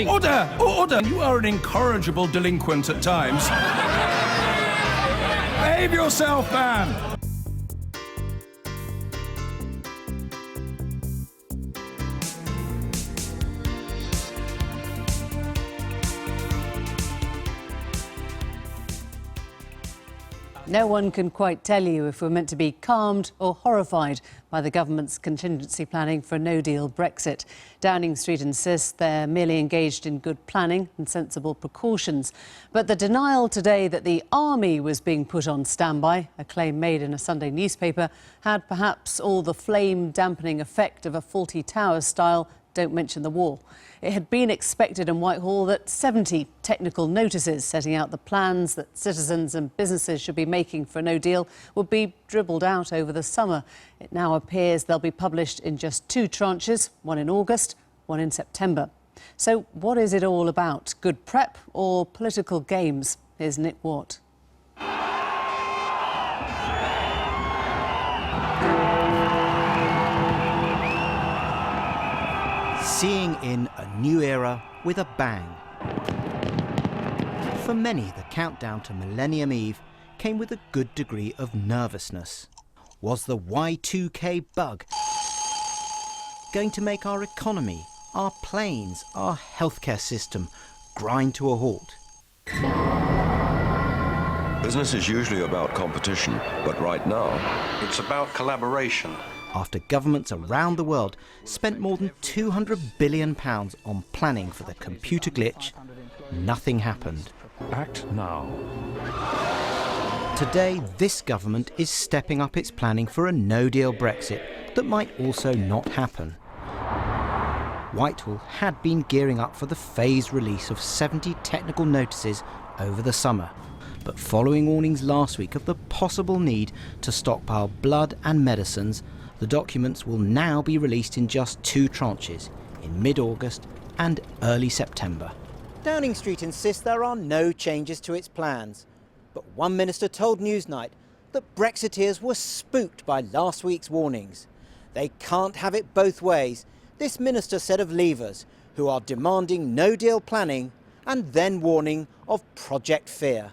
Order! Order! You are an incorrigible delinquent at times. Behave yourself, man! No one can quite tell you if we're meant to be calmed or horrified by the government's contingency planning for a no-deal Brexit. Downing Street insists they're merely engaged in good planning and sensible precautions. But the denial today that the army was being put on standby, a claim made in a Sunday newspaper, had perhaps all the flame-dampening effect of a Fawlty Towers-style "don't mention the war." It had been expected in Whitehall that 70 technical notices setting out the plans that citizens and businesses should be making for a no deal would be dribbled out over the summer. It now appears they'll be published in just 2 tranches, one in August, one in September. So what is it all about? Good prep or political games? Here's Nick Watt. Seeing in a new era with a bang. For many, the countdown to Millennium Eve came with a good degree of nervousness. Was the Y2K bug going to make our economy, our planes, our healthcare system grind to a halt? Business is usually about competition, but right now, it's about collaboration. After governments around the world spent more than £200 billion on planning for the computer glitch, nothing happened. Act now. Today, this government is stepping up its planning for a no-deal Brexit that might also not happen. Whitehall had been gearing up for the phased release of 70 technical notices over the summer. But following warnings last week of the possible need to stockpile blood and medicines, the documents will now be released in just 2 tranches, in mid-August and early September. Downing Street insists there are no changes to its plans. But one minister told Newsnight that Brexiteers were spooked by last week's warnings. They can't have it both ways, this minister said of Leavers, who are demanding no-deal planning and then warning of Project Fear.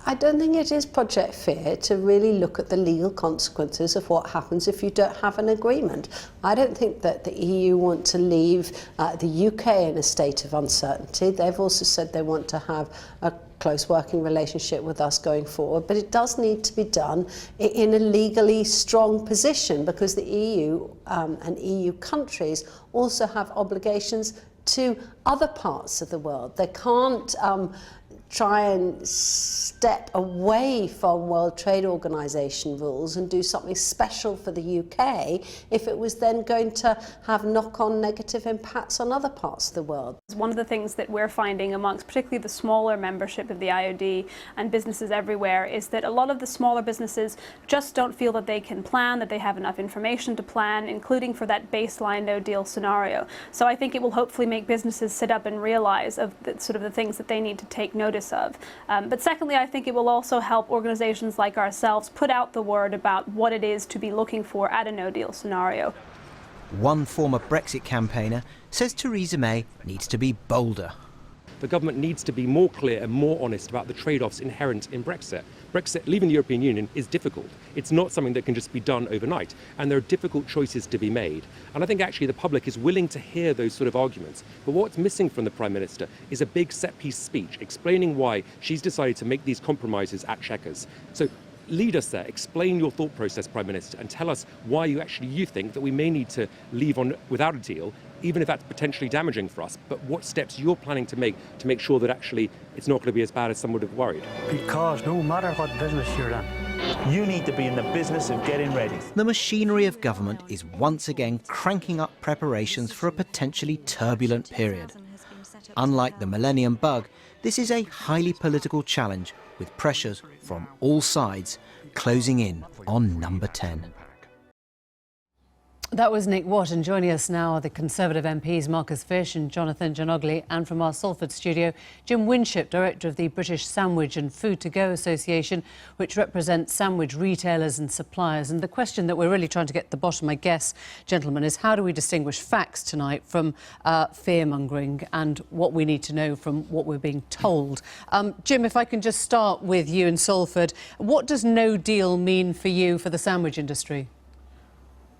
I don't think it is Project Fear to really look at the legal consequences of what happens if you don't have an agreement. I don't think that the EU want to leave the UK in a state of uncertainty. They've also said they want to have a close working relationship with us going forward, but it does need to be done in a legally strong position, because the EU and EU countries also have obligations to other parts of the world. They can't try and step away from World Trade Organization rules and do something special for the UK if it was then going to have knock-on negative impacts on other parts of the world. One of the things that we're finding amongst particularly the smaller membership of the IOD and businesses everywhere is that a lot of the smaller businesses just don't feel that they can plan, that they have enough information to plan, including for that baseline no-deal scenario. So I think it will hopefully make businesses sit up and realize of the things that they need to take notice of. But secondly, I think it will also help organizations like ourselves put out the word about what it is to be looking for at a no-deal scenario. One former Brexit campaigner says Theresa May needs to be bolder. The government needs to be more clear and more honest about the trade-offs inherent in Brexit. Brexit, leaving the European Union, is difficult. It's not something that can just be done overnight, and there are difficult choices to be made. And I think actually the public is willing to hear those sort of arguments. But what's missing from the Prime Minister is a big set-piece speech explaining why she's decided to make these compromises at Chequers. So lead us there, explain your thought process, Prime Minister, and tell us why you think that we may need to leave on without a deal, even if that's potentially damaging for us, but what steps you're planning to make sure that actually it's not going to be as bad as some would have worried. Because no matter what business you're in, you need to be in the business of getting ready. The machinery of government is once again cranking up preparations for a potentially turbulent period. Unlike the Millennium Bug, this is a highly political challenge with pressures from all sides closing in on number 10. That was Nick Watt, and joining us now are the Conservative MPs Marcus Fysh and Jonathan Gianogli, and from our Salford studio, Jim Winship, Director of the British Sandwich and Food to Go Association, which represents sandwich retailers and suppliers. And the question that we're really trying to get to the bottom, I guess, gentlemen, is how do we distinguish facts tonight from fear-mongering and what we need to know from what we're being told? Jim, if I can just start with you in Salford, what does no deal mean for you for the sandwich industry?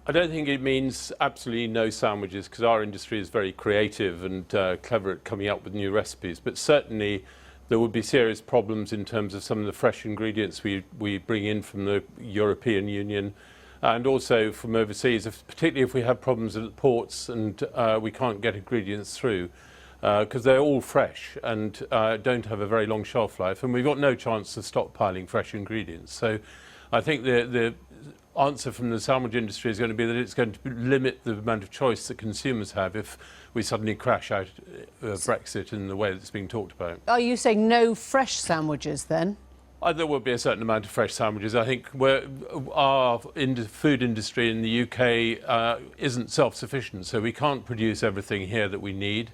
I don't think it means absolutely no sandwiches, because our industry is very creative and clever at coming up with new recipes. But certainly there would be serious problems in terms of some of the fresh ingredients we bring in from the European Union and also from overseas, particularly if we have problems at the ports and we can't get ingredients through, because they're all fresh and don't have a very long shelf life, and we've got no chance of stockpiling fresh ingredients. So I think the answer from the sandwich industry is going to be that it's going to limit the amount of choice that consumers have if we suddenly crash out of Brexit in the way that's being talked about. Are you saying no fresh sandwiches then? There will be a certain amount of fresh sandwiches. I think our food industry in the UK isn't self-sufficient, so we can't produce everything here that we need.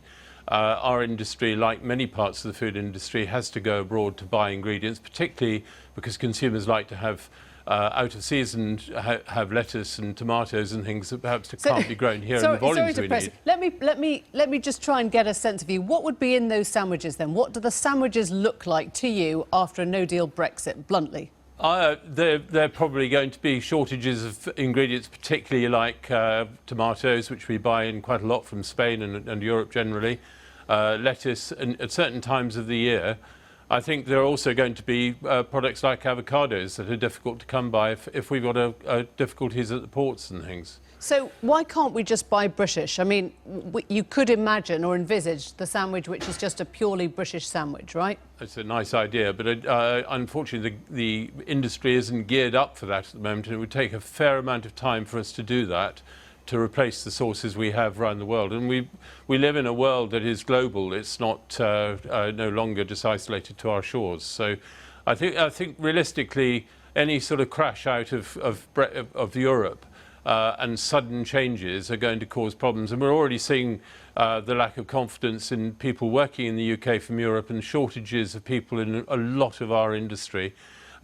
Our industry, like many parts of the food industry, has to go abroad to buy ingredients, particularly because consumers like to have out of season have lettuce and tomatoes and things that perhaps can't be grown here in the volumes we need. Let me just try and get a sense of you. What would be in those sandwiches then? What do the sandwiches look like to you after a no-deal Brexit, bluntly? There are probably going to be shortages of ingredients, particularly like tomatoes, which we buy in quite a lot from Spain and Europe generally, lettuce, and at certain times of the year. I think there are also going to be products like avocados that are difficult to come by if we've got difficulties at the ports and things. So why can't we just buy British? I mean, you could imagine or envisage the sandwich which is just a purely British sandwich, right? It's a nice idea, but unfortunately the industry isn't geared up for that at the moment, and it would take a fair amount of time for us to do that, to replace the sources we have around the world. And we live in a world that is global. It's not no longer just isolated to our shores. So I think realistically any sort of crash out of Europe and sudden changes are going to cause problems. And we're already seeing the lack of confidence in people working in the UK from Europe and shortages of people in a lot of our industry.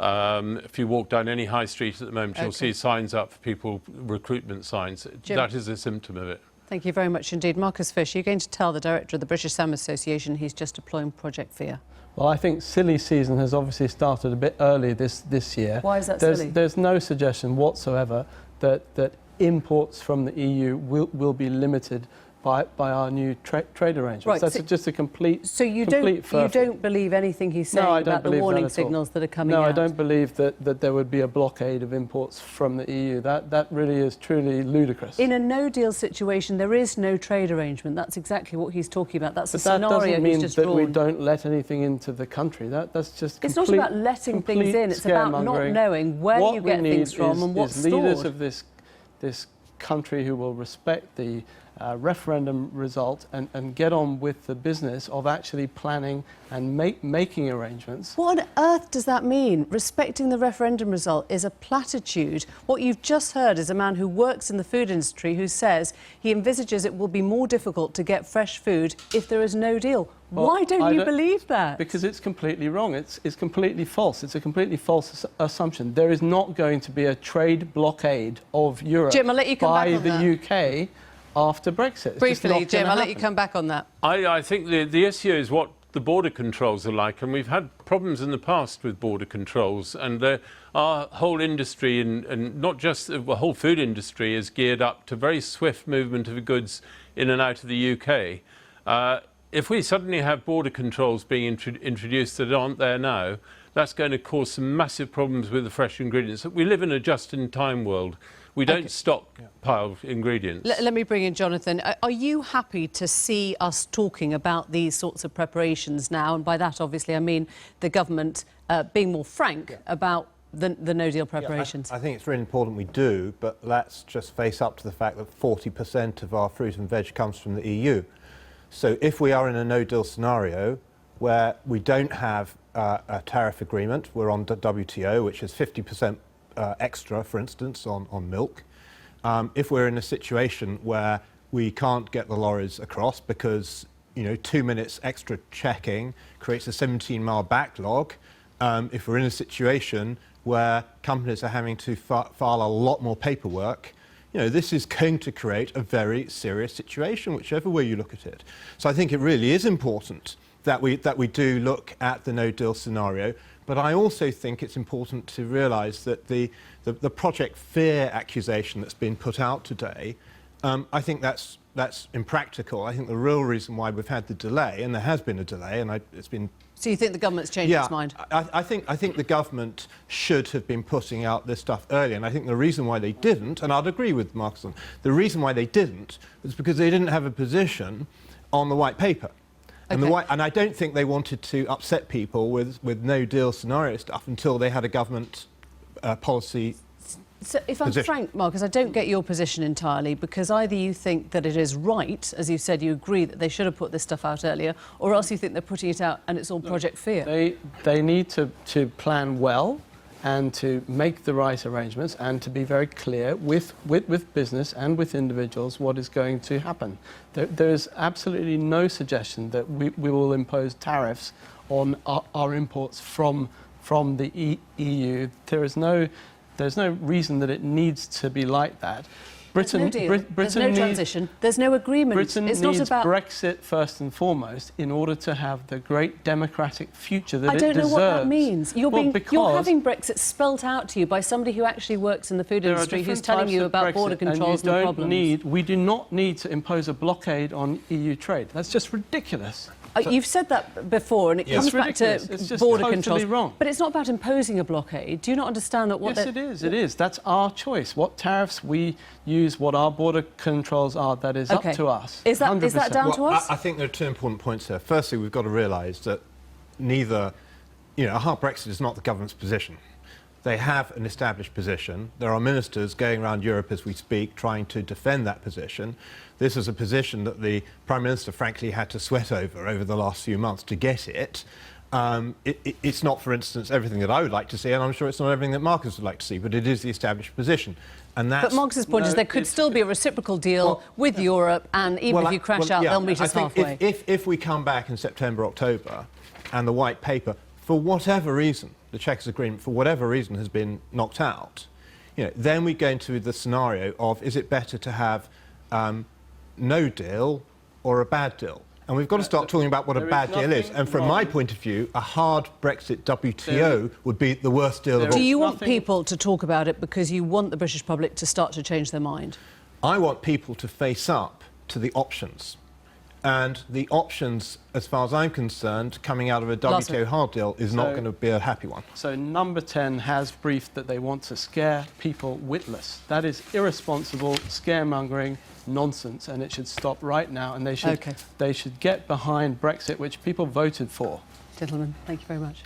If you walk down any high street at the moment, you'll see signs up for people, recruitment signs. Jim, that is a symptom of it. Thank you very much indeed. Marcus Fysh, you're going to tell the Director of the British Sandwich Association he's just deploying Project Fear. Well, I think silly season has obviously started a bit early this year. Why is that silly? There's no suggestion whatsoever that imports from the EU will be limited by our new trade arrangements. Right, That's just a complete So you complete don't believe anything he's saying about the warning signals that are coming out? No, I don't believe that there would be a blockade of imports from the EU. That really is truly ludicrous. In a no-deal situation, there is no trade arrangement. That's exactly what he's talking about. That's the But that scenario doesn't mean he's just that drawn. we don't let anything into the country. That's just It's not about letting things in. It's about not knowing where you get things from and what's stored. Leaders of this country who will respect the referendum result and get on with the business of actually planning and making arrangements. What on earth does that mean? Respecting the referendum result is a platitude. What you've just heard is a man who works in the food industry who says he envisages it will be more difficult to get fresh food if there is no deal. Well, Why don't you believe that? Because it's completely wrong. It's completely false. It's a completely false assumption. There is not going to be a trade blockade of Europe Jim, I'll let you come by back on the that. UK after Brexit. Briefly, Jim, I'll let you come back on that. I think the issue is what the border controls are like, and we've had problems in the past with border controls, and our whole industry, and not just the whole food industry, is geared up to very swift movement of goods in and out of the UK. If we suddenly have border controls being introduced that aren't there now, that's going to cause some massive problems with the fresh ingredients. We live in a just-in-time world. We don't stockpile ingredients. Let me bring in Jonathan. Are you happy to see us talking about these sorts of preparations now? And by that, obviously, I mean the government being more frank about the no-deal preparations. I think it's really important we do, but let's just face up to the fact that 40% of our fruit and veg comes from the EU. So if we are in a no-deal scenario where we don't have a tariff agreement, we're on WTO, which is 50% extra, for instance, on milk, if we're in a situation where we can't get the lorries across because 2 minutes extra checking creates a 17-mile backlog, if we're in a situation where companies are having to file a lot more paperwork, this is going to create a very serious situation, whichever way you look at it. So I think it really is important that we do look at the no-deal scenario, but I also think it's important to realise that the Project Fear accusation that's been put out today, I think that's impractical. I think the real reason why we've had the delay, and there has been a delay, and it's been... So you think the government's changed its mind? I think the government should have been putting out this stuff earlier, and I think the reason why they didn't, and I'd agree with Marcus, the reason why they didn't was because they didn't have a position on the white paper. Okay. And I don't think they wanted to upset people with no-deal scenario stuff until they had a government policy. So if I'm frank, Marcus, I don't get your position entirely, because either you think that it is right, as you said, you agree that they should have put this stuff out earlier, or else you think they're putting it out and it's all Project Fear. They need to plan well and to make the right arrangements and to be very clear with business and with individuals what is going to happen. There is absolutely no suggestion that we will impose tariffs on our imports from the EU. There's no reason that it needs to be like that. There's no deal. There's no transition. There's no agreement. Britain it's needs not about Brexit first and foremost in order to have the great democratic future that it deserves. I don't know what that means. You're because having Brexit spelt out to you by somebody who actually works in the food industry, who's telling you about border controls and the problems. We do not need to impose a blockade on EU trade. That's just ridiculous. You've said that before, and it comes back to border controls. Wrong. But it's not about imposing a blockade. Do you not understand that? Yes, it is. It is. That's our choice. What tariffs we use, what our border controls are, that is up to us. Is that down to us? I think there are two important points here. Firstly, we've got to realise that neither, a hard Brexit is not the government's position. They have an established position. There are ministers going around Europe as we speak trying to defend that position. This is a position that the Prime Minister, frankly, had to sweat over the last few months to get it. It's not, for instance, everything that I would like to see, and I'm sure it's not everything that Marcus would like to see, but it is the established position. And that's, but Marcus's point is there could still be a reciprocal deal with Europe, and even if you crash out, they'll meet us halfway. If we come back in September, October, and the white paper, for whatever reason, the Chequers Agreement, for whatever reason, has been knocked out, then we go into the scenario of, is it better to have no deal or a bad deal? And we've got to start talking about what a bad deal is. And from my point of view, a hard Brexit WTO would be the worst deal of all. Do you want people to talk about it because you want the British public to start to change their mind? I want people to face up to the options. And the options, as far as I'm concerned, coming out of a WTO hard deal is not going to be a happy one. So Number 10 has briefed that they want to scare people witless. That is irresponsible, scaremongering nonsense, and it should stop right now. And they should get behind Brexit, which people voted for. Gentlemen, thank you very much.